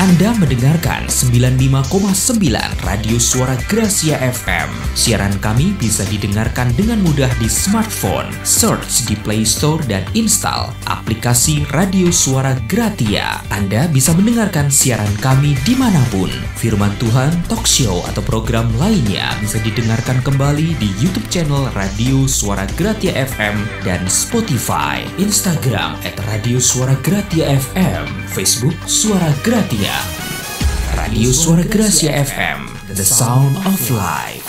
Anda mendengarkan 95,9 Radio Suara Gracia FM. Siaran kami bisa didengarkan dengan mudah di smartphone. Search di Play Store dan install aplikasi Radio Suara Gratia. Anda bisa mendengarkan siaran kami dimanapun. Firman Tuhan, talk show, atau program lainnya bisa didengarkan kembali di YouTube channel Radio Suara Gratia FM dan Spotify, Instagram @Radio Suara Gratia FM, Facebook Suara Gratia. Radio Suara Gracia FM, the sound of life.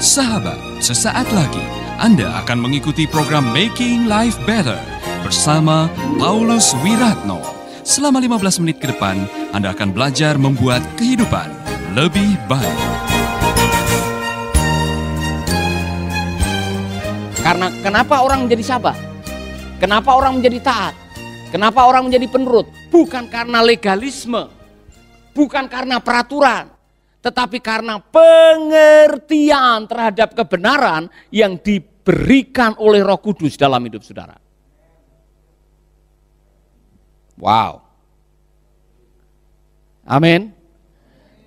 Sahabat, sesaat lagi Anda akan mengikuti program Making Life Better bersama Paulus Wiratno. Selama 15 menit ke depan, Anda akan belajar membuat kehidupan lebih baik. Karena kenapa orang menjadi sabar? Kenapa orang menjadi taat? Kenapa orang menjadi penurut? Bukan karena legalisme, bukan karena peraturan, tetapi karena pengertian terhadap kebenaran yang diberikan oleh Roh Kudus dalam hidup saudara. Wow. Amin.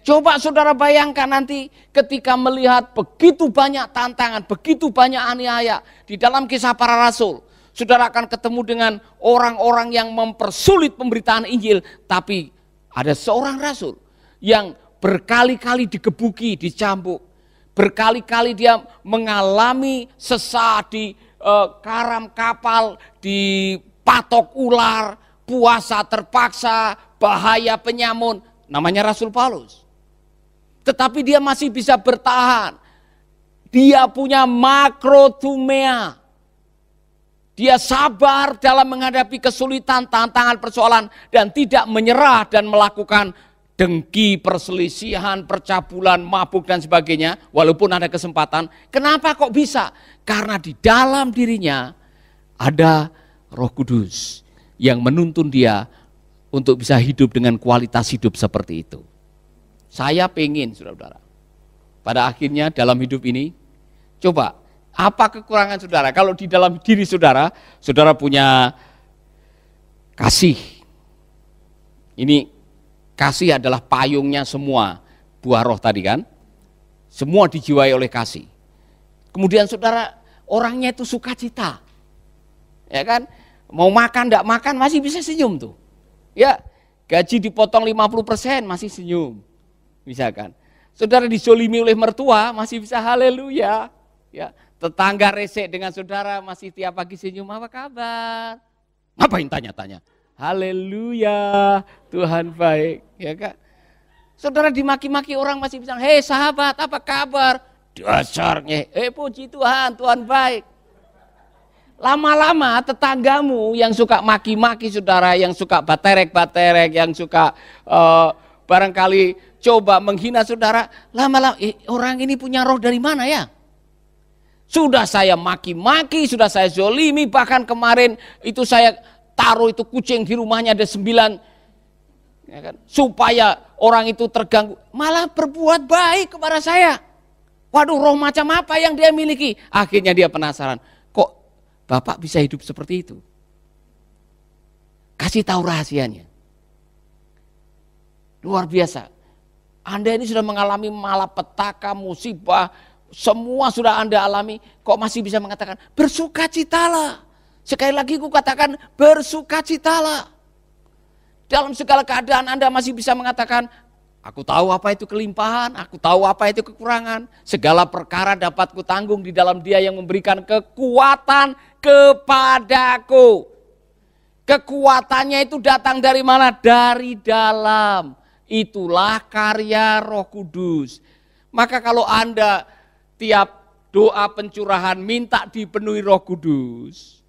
Coba saudara bayangkan nanti ketika melihat begitu banyak tantangan, begitu banyak aniaya di dalam Kisah Para Rasul. Saudara akan ketemu dengan orang-orang yang mempersulit pemberitaan Injil. Tapi ada seorang rasul yang berkali-kali digebuki, dicambuk. Berkali-kali dia mengalami sesat di karam kapal, dipatok ular, puasa terpaksa, bahaya penyamun. Namanya Rasul Paulus. Tetapi dia masih bisa bertahan. Dia punya makrothumia. Dia sabar dalam menghadapi kesulitan, tantangan, persoalan. Dan tidak menyerah dan melakukan dengki, perselisihan, percabulan, mabuk dan sebagainya. Walaupun ada kesempatan. Kenapa kok bisa? Karena di dalam dirinya ada Roh Kudus yang menuntun dia untuk bisa hidup dengan kualitas hidup seperti itu. Saya pengen, saudara-saudara, pada akhirnya dalam hidup ini, coba, apa kekurangan saudara? Kalau di dalam diri saudara, saudara punya kasih. Ini kasih adalah payungnya semua buah roh tadi kan. Semua dijiwai oleh kasih. Kemudian saudara, orangnya itu sukacita. Ya kan? Mau makan, enggak makan, masih bisa senyum tuh. Ya, gaji dipotong 50% masih senyum. Misalkan. Saudara dizolimi oleh mertua, masih bisa haleluya. Ya, tetangga resek dengan saudara, masih tiap pagi senyum, apa kabar? Ngapain tanya-tanya? Haleluya, Tuhan baik. Ya kan? Saudara dimaki-maki orang masih bisa, hei sahabat, apa kabar? Dasarnya, puji Tuhan, Tuhan baik. Lama-lama tetanggamu yang suka maki-maki saudara, yang suka baterek-baterek, yang suka barangkali coba menghina saudara, lama-lama orang ini punya roh dari mana ya? Sudah saya maki-maki, sudah saya zolimi, bahkan kemarin itu saya taruh itu kucing di rumahnya ada 9, ya kan? Supaya orang itu terganggu, malah berbuat baik kepada saya. Waduh, roh macam apa yang dia miliki? Akhirnya dia penasaran. Bapak bisa hidup seperti itu. Kasih tahu rahasianya. Luar biasa. Anda ini sudah mengalami malapetaka, musibah, semua sudah Anda alami, kok masih bisa mengatakan bersukacitalah. Sekali lagi ku katakan bersukacitalah. Dalam segala keadaan Anda masih bisa mengatakan, aku tahu apa itu kelimpahan, aku tahu apa itu kekurangan. Segala perkara dapat kutanggung di dalam Dia yang memberikan kekuatan kepadaku. Kekuatannya itu datang dari mana? Dari dalam. Itulah karya Roh Kudus. Maka kalau Anda tiap doa pencurahan minta dipenuhi Roh Kudus,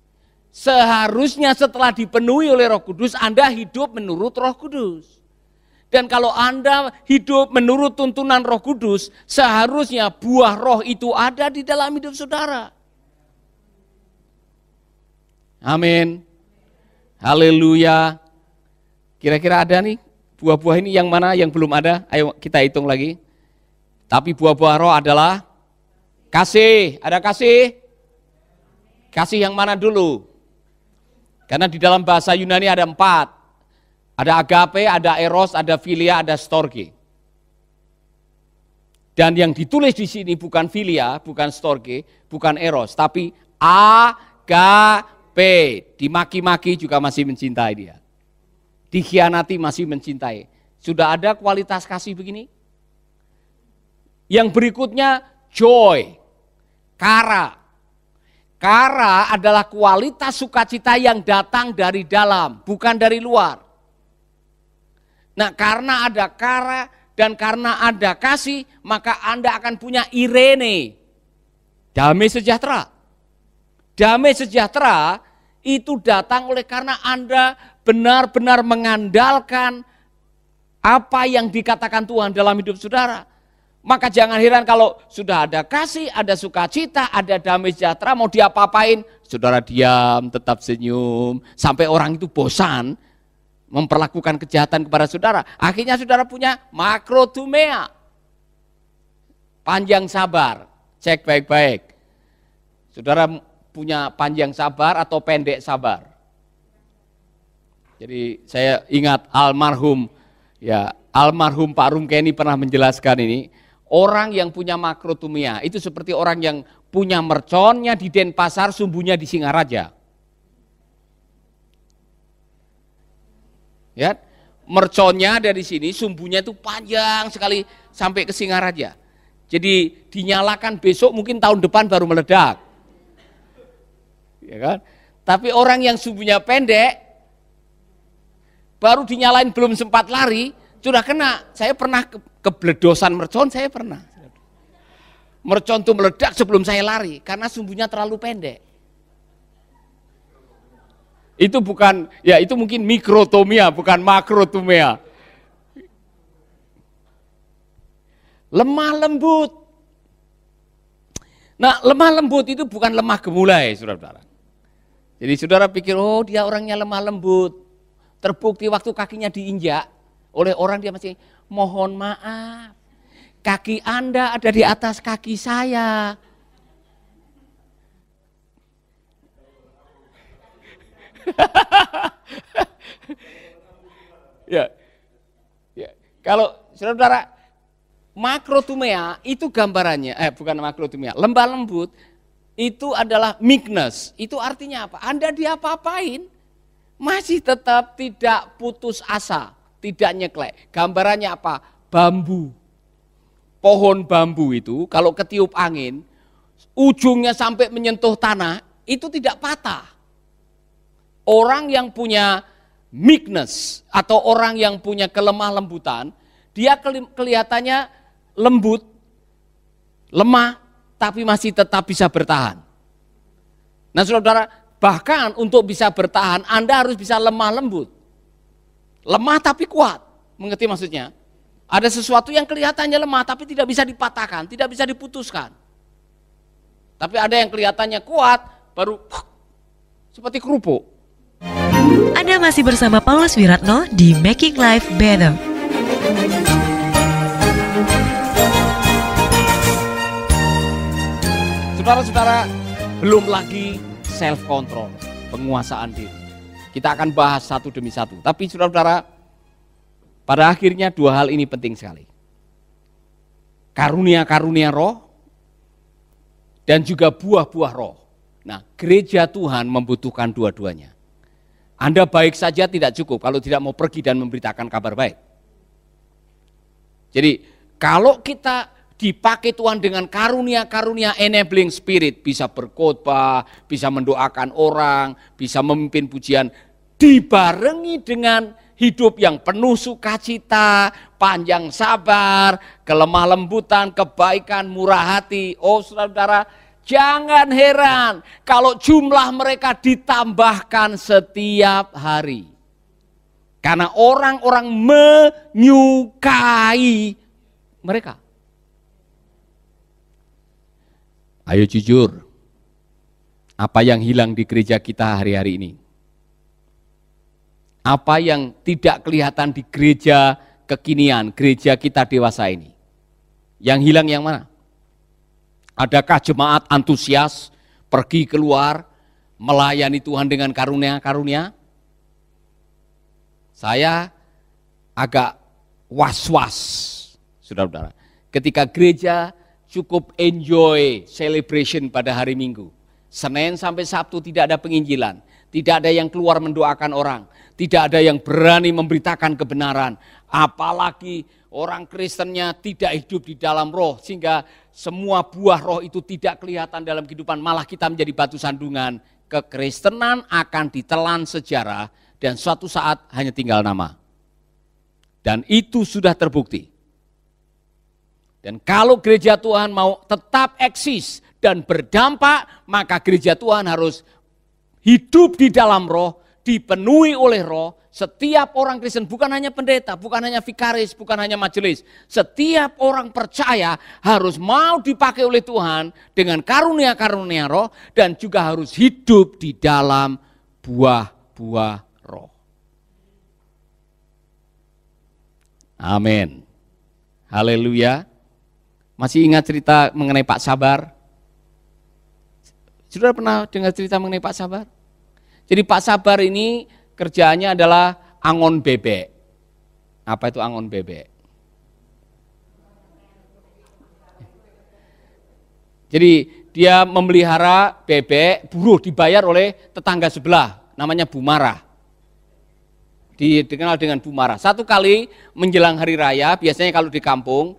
seharusnya setelah dipenuhi oleh Roh Kudus Anda hidup menurut Roh Kudus. Dan kalau Anda hidup menurut tuntunan Roh Kudus, seharusnya buah roh itu ada di dalam hidup saudara. Amin. Haleluya. Kira-kira ada nih Buah-buah ini yang mana yang belum ada? Ayo kita hitung lagi. Tapi buah-buah roh adalah kasih. Ada kasih? Kasih yang mana dulu? Karena di dalam bahasa Yunani ada 4. Ada agape, ada eros, ada philia, ada storge. Dan yang ditulis di sini bukan philia, bukan storge, bukan eros, tapi agape. Dimaki-maki juga masih mencintai dia. Dikhianati masih mencintai. Sudah ada kualitas kasih begini? Yang berikutnya joy, kara. Kara adalah kualitas sukacita yang datang dari dalam, bukan dari luar. Nah, karena ada kara dan karena ada kasih, maka Anda akan punya irene, damai sejahtera. Damai sejahtera itu datang oleh karena Anda benar-benar mengandalkan apa yang dikatakan Tuhan dalam hidup saudara. Maka jangan heran kalau sudah ada kasih, ada sukacita, ada damai sejahtera, mau diapa-apain, saudara diam, tetap senyum, sampai orang itu bosan memperlakukan kejahatan kepada saudara. Akhirnya saudara punya makrotumea, panjang sabar. Cek baik-baik. Saudara punya panjang sabar atau pendek sabar? Jadi saya ingat almarhum Pak Rumkeni pernah menjelaskan ini, orang yang punya makrotumia itu seperti orang yang punya merconnya di Denpasar, sumbunya di Singaraja. Ya, merconnya dari sini, sumbunya itu panjang sekali sampai ke Singaraja. Jadi dinyalakan besok, mungkin tahun depan baru meledak. Ya kan? Tapi orang yang sumbunya pendek, baru dinyalain belum sempat lari, sudah kena. Saya pernah kebledosan mercon, saya pernah. Mercon itu meledak sebelum saya lari, karena sumbunya terlalu pendek. Itu bukan, ya itu mungkin mikrotomia, bukan makrotomia. Lemah lembut. Nah, lemah lembut itu bukan lemah gemulai, saudara-saudara. Jadi saudara pikir, oh dia orangnya lemah lembut. Terbukti waktu kakinya diinjak oleh orang, dia masih mohon maaf, kaki Anda ada di atas kaki saya. Ya, kalau saudara, makrotumea itu gambarannya, bukan makrotumea, lembah lembut itu adalah meekness. Itu artinya apa? Anda diapa-apain masih tetap tidak putus asa, tidak nyeklek. Gambarannya apa? Bambu. Pohon bambu itu kalau ketiup angin, ujungnya sampai menyentuh tanah, itu tidak patah. Orang yang punya meekness atau orang yang punya kelemah lembutan, dia kelihatannya lembut, lemah, tapi masih tetap bisa bertahan. Nah saudara, bahkan untuk bisa bertahan, Anda harus bisa lemah lembut. Lemah tapi kuat, mengerti maksudnya? Ada sesuatu yang kelihatannya lemah tapi tidak bisa dipatahkan, tidak bisa diputuskan. Tapi ada yang kelihatannya kuat, baru seperti kerupuk. Anda masih bersama Paulus Wiratno di Making Life Better. Saudara-saudara, belum lagi self control, penguasaan diri. Kita akan bahas satu demi satu. Tapi saudara-saudara, pada akhirnya dua hal ini penting sekali. Karunia-karunia roh dan juga buah-buah roh. Nah, gereja Tuhan membutuhkan dua-duanya. Anda baik saja tidak cukup kalau tidak mau pergi dan memberitakan kabar baik. Jadi, kalau kita dipakai Tuhan dengan karunia-karunia enabling spirit, bisa berkhotbah, bisa mendoakan orang, bisa memimpin pujian, dibarengi dengan hidup yang penuh sukacita, panjang sabar, kelemah lembutan, kebaikan, murah hati. Oh saudara-saudara, jangan heran kalau jumlah mereka ditambahkan setiap hari. Karena orang-orang menyukai mereka. Ayo jujur, apa yang hilang di gereja kita hari-hari ini? Apa yang tidak kelihatan di gereja kekinian, gereja kita dewasa ini? Yang hilang yang mana? Adakah jemaat antusias pergi keluar melayani Tuhan dengan karunia-karunia? Saya agak was-was, saudara-saudara. Ketika gereja cukup enjoy celebration pada hari Minggu. Senin sampai Sabtu tidak ada penginjilan. Tidak ada yang keluar mendoakan orang. Tidak ada yang berani memberitakan kebenaran. Apalagi orang Kristennya tidak hidup di dalam roh. Sehingga semua buah roh itu tidak kelihatan dalam kehidupan. Malah kita menjadi batu sandungan. Kekristenan akan ditelan sejarah. Dan suatu saat hanya tinggal nama. Dan itu sudah terbukti. Dan kalau gereja Tuhan mau tetap eksis dan berdampak, maka gereja Tuhan harus hidup di dalam roh, dipenuhi oleh roh. Setiap orang Kristen, bukan hanya pendeta, bukan hanya vikaris, bukan hanya majelis. Setiap orang percaya harus mau dipakai oleh Tuhan dengan karunia-karunia roh dan juga harus hidup di dalam buah-buah roh. Amin. Haleluya. Masih ingat cerita mengenai Pak Sabar? Saudara pernah dengar cerita mengenai Pak Sabar? Jadi Pak Sabar ini kerjaannya adalah angon bebek. Apa itu angon bebek? Jadi dia memelihara bebek, buruh dibayar oleh tetangga sebelah, namanya Bu Marah. Dikenal dengan Bu Marah. Satu kali menjelang hari raya, biasanya kalau di kampung,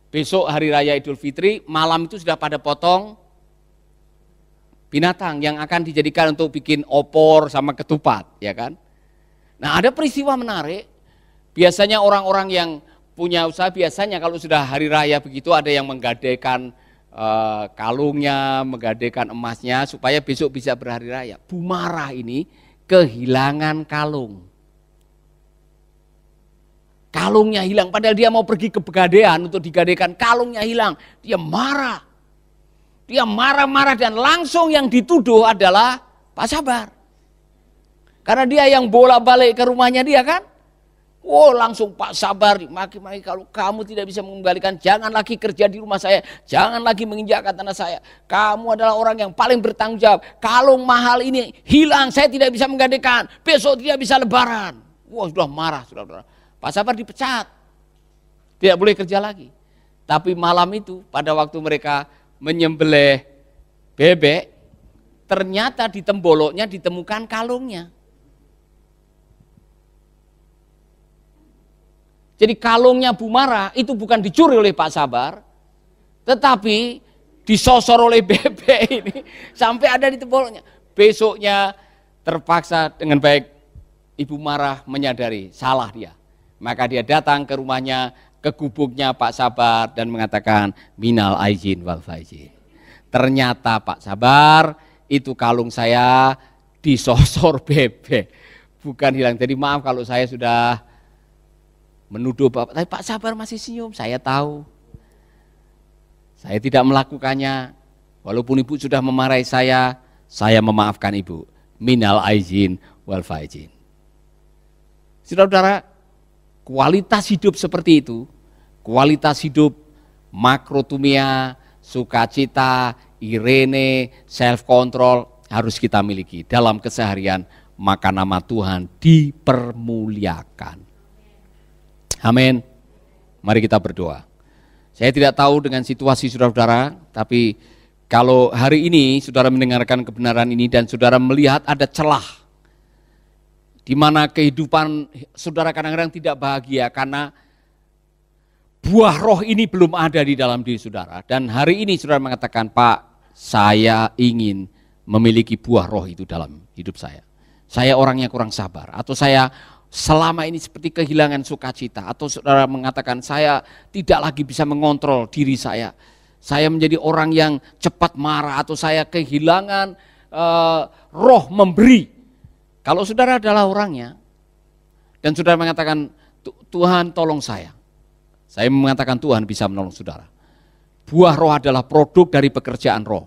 besok hari raya Idul Fitri, malam itu sudah pada potong binatang yang akan dijadikan untuk bikin opor sama ketupat, ya kan? Nah, ada peristiwa menarik. Biasanya orang-orang yang punya usaha, biasanya kalau sudah hari raya begitu ada yang menggadaikan kalungnya, menggadaikan emasnya supaya besok bisa berhari raya. Bu Marah ini kehilangan kalung. Kalungnya hilang, padahal dia mau pergi ke pegadaian untuk digadaikan, kalungnya hilang. Dia marah. Dia marah-marah dan langsung yang dituduh adalah Pak Sabar. Karena dia yang bolak-balik ke rumahnya dia kan. Oh, langsung Pak Sabar maki-maki, kalau kamu tidak bisa mengembalikan, jangan lagi kerja di rumah saya, jangan lagi menginjakkan tanah saya. Kamu adalah orang yang paling bertanggung jawab. Kalung mahal ini hilang, saya tidak bisa menggadaikan, besok tidak bisa lebaran. Wah, sudah marah, saudara-saudara. Pak Sabar dipecat, tidak boleh kerja lagi. Tapi malam itu pada waktu mereka menyembelih bebek, ternyata di temboloknya ditemukan kalungnya. Jadi kalungnya Bu Marah itu bukan dicuri oleh Pak Sabar, tetapi disosor oleh bebek ini sampai ada di temboloknya. Besoknya terpaksa dengan baik Ibu Marah menyadari salah dia. Maka dia datang ke rumahnya, ke gubuknya Pak Sabar dan mengatakan minal aizin wal faizin. Ternyata Pak Sabar itu kalung saya disosor bebek, bukan hilang. Jadi maaf kalau saya sudah menuduh Bapak, tapi Pak Sabar masih senyum. Saya tahu, saya tidak melakukannya. Walaupun Ibu sudah memarahi saya memaafkan Ibu. Minal aizin wal faizin. Saudara-saudara, kualitas hidup seperti itu, kualitas hidup makrotumia, sukacita, irene, self control harus kita miliki dalam keseharian, maka nama Tuhan dipermuliakan. Amin. Mari kita berdoa. Saya tidak tahu dengan situasi saudara-saudara, tapi kalau hari ini saudara mendengarkan kebenaran ini dan saudara melihat ada celah di mana kehidupan saudara kadang-kadang tidak bahagia karena buah roh ini belum ada di dalam diri saudara. Dan hari ini saudara mengatakan, Pak, saya ingin memiliki buah roh itu dalam hidup saya. Saya orangnya kurang sabar, atau saya selama ini seperti kehilangan sukacita, atau saudara mengatakan saya tidak lagi bisa mengontrol diri saya. Saya menjadi orang yang cepat marah, atau saya kehilangan roh memberi. Kalau saudara adalah orangnya, dan saudara mengatakan, Tuhan tolong saya mengatakan Tuhan bisa menolong saudara. Buah roh adalah produk dari pekerjaan roh.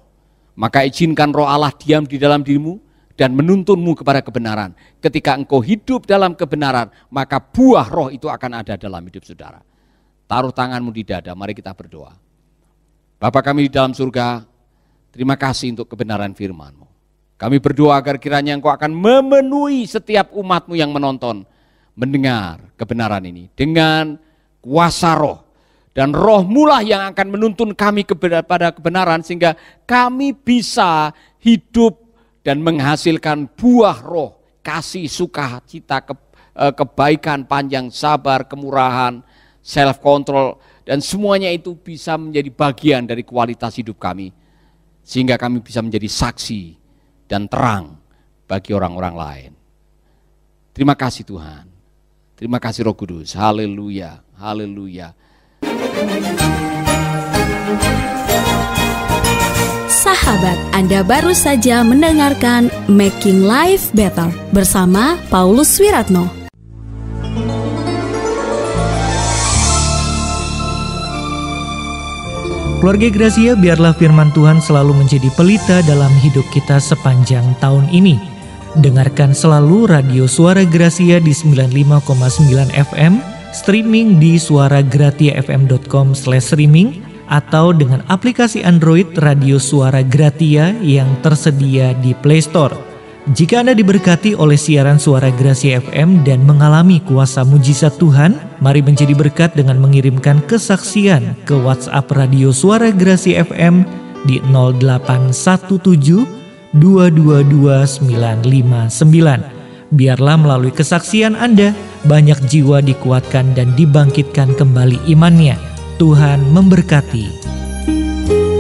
Maka izinkan roh Allah diam di dalam dirimu, dan menuntunmu kepada kebenaran. Ketika engkau hidup dalam kebenaran, maka buah roh itu akan ada dalam hidup saudara. Taruh tanganmu di dada, mari kita berdoa. Bapa kami di dalam surga, terima kasih untuk kebenaran firman-Mu. Kami berdoa agar kiranya engkau akan memenuhi setiap umat-Mu yang menonton, mendengar kebenaran ini dengan kuasa roh. Dan roh-Mu lah yang akan menuntun kami kepada kebenaran sehingga kami bisa hidup dan menghasilkan buah roh, kasih, sukacita, kebaikan, panjang, sabar, kemurahan, self-control, dan semuanya itu bisa menjadi bagian dari kualitas hidup kami. Sehingga kami bisa menjadi saksi dan terang bagi orang-orang lain. Terima kasih Tuhan. Terima kasih Roh Kudus. Haleluya, haleluya. Sahabat, Anda baru saja mendengarkan Making Life Better bersama Paulus Wiratno. Keluarga Gracia, biarlah firman Tuhan selalu menjadi pelita dalam hidup kita sepanjang tahun ini. Dengarkan selalu Radio Suara Gracia di 95,9 FM, streaming di suaragratiafm.com/streaming, atau dengan aplikasi Android Radio Suara Gratia yang tersedia di Play Store. Jika Anda diberkati oleh siaran Suara Gracia FM dan mengalami kuasa mujizat Tuhan, mari menjadi berkat dengan mengirimkan kesaksian ke WhatsApp Radio Suara Gracia FM di 0817 222 959. Biarlah melalui kesaksian Anda, banyak jiwa dikuatkan dan dibangkitkan kembali imannya. Tuhan memberkati.